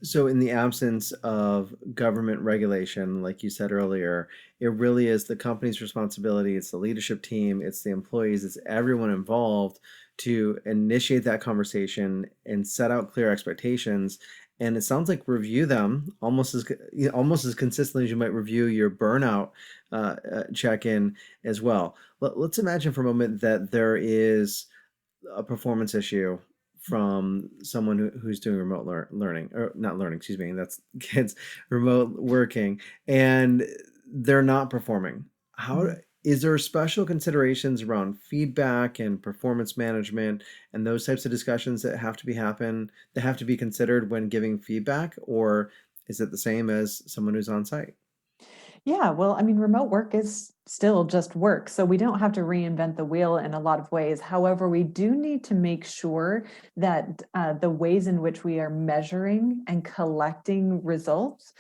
So, in the absence of government regulation, like you said earlier, it really is the company's responsibility. It's the leadership team, it's the employees, it's everyone involved to initiate that conversation and set out clear expectations. And it sounds like review them almost as consistently as you might review your burnout check-in as well. Let's imagine for a moment that there is a performance issue from someone who's doing remote learning or not learning, excuse me, that's kids remote working and they're not performing. How Mhm. is there special considerations around feedback and performance management and those types of discussions that have to be considered when giving feedback, or is it the same as someone who's on site? Yeah, well, I mean, remote work is still just work, so we don't have to reinvent the wheel in a lot of ways. However, we do need to make sure that the ways in which we are measuring and collecting results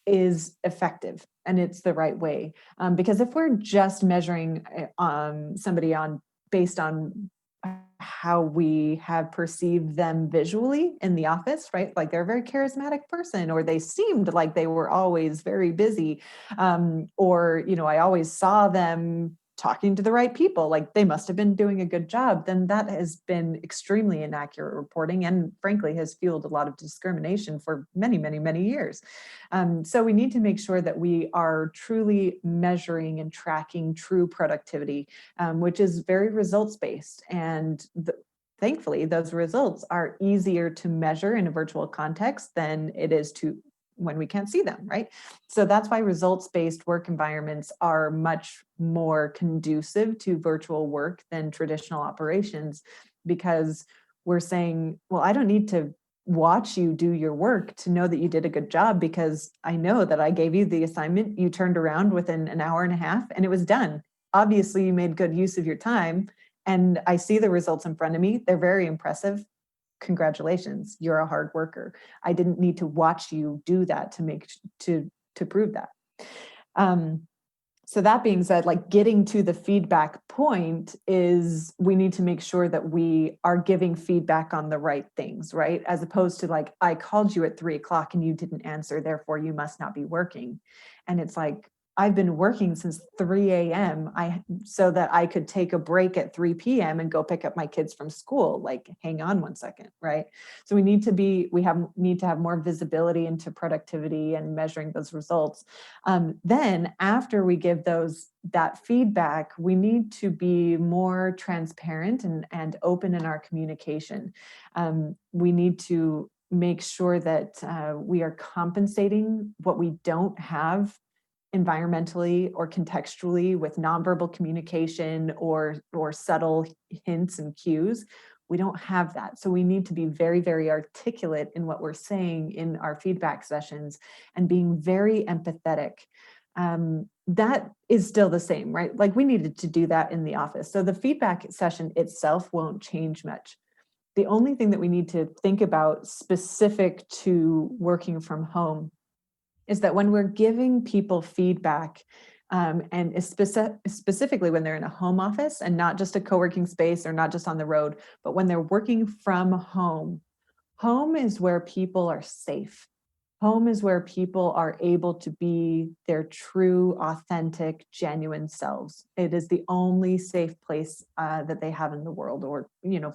is effective and it's the right way. Because if we're just measuring somebody on based on how we have perceived them visually in the office, right? Like they're a very charismatic person, or they seemed like they were always very busy, or I always saw them talking to the right people, like they must have been doing a good job. Then that has been extremely inaccurate reporting, and frankly has fueled a lot of discrimination for many, many, many years. So we need to make sure that we are truly measuring and tracking true productivity, which is very results based. And thankfully, those results are easier to measure in a virtual context than it is to when we can't see them, right? So that's why results based work environments are much more conducive to virtual work than traditional operations, because we're saying, well, I don't need to watch you do your work to know that you did a good job, because I know that I gave you the assignment, you turned around within an hour and a half and it was done. Obviously, you made good use of your time, and I see the results in front of me. They're very impressive. Congratulations, you're a hard worker. I didn't need to watch you do that to prove that. Um, so that being said, like getting to the feedback point is we need to make sure that we are giving feedback on the right things, right? As opposed to like, I called you at 3 o'clock and you didn't answer, therefore you must not be working. And it's like, I've been working since 3 a.m. So that I could take a break at 3 p.m. and go pick up my kids from school. Like, hang on one second, right? So we need to have more visibility into productivity and measuring those results. Then after we give that feedback, we need to be more transparent and open in our communication. We need to make sure that we are compensating what we don't have environmentally or contextually with nonverbal communication or subtle hints and cues. We don't have that. So we need to be very, very articulate in what we're saying in our feedback sessions and being very empathetic. That is still the same, right? Like we needed to do that in the office. So the feedback session itself won't change much. The only thing that we need to think about specific to working from home is that when we're giving people feedback, and specifically when they're in a home office and not just a co-working space or not just on the road, but when they're working from home, home is where people are safe. Home is where people are able to be their true, authentic, genuine selves. It is the only safe place that they have in the world, or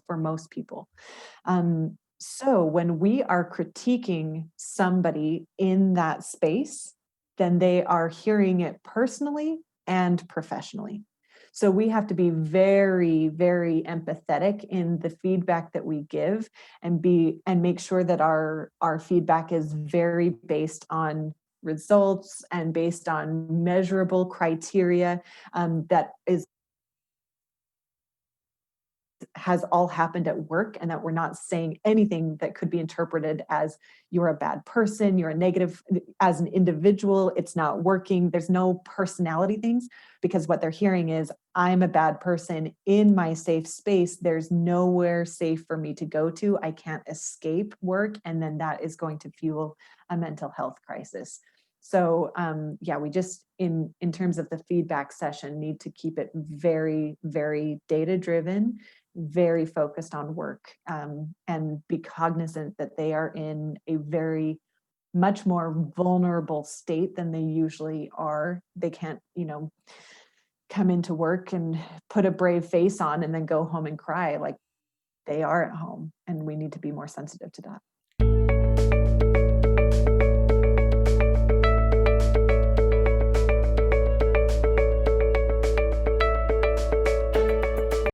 for most people. So when we are critiquing somebody in that space, then they are hearing it personally and professionally. So we have to be very, very empathetic in the feedback that we give, and make sure that our feedback is very based on results and based on measurable criteria, that has all happened at work, and that we're not saying anything that could be interpreted as you're a bad person, you're a negative as an individual, it's not working. There's no personality things, because what they're hearing is, I'm a bad person in my safe space. There's nowhere safe for me to go to. I can't escape work. And then that is going to fuel a mental health crisis. So yeah, we just in terms of the feedback session need to keep it very, very data driven, very focused on work, and be cognizant that they are in a very much more vulnerable state than they usually are. They can't, come into work and put a brave face on and then go home and cry like they are at home. And we need to be more sensitive to that.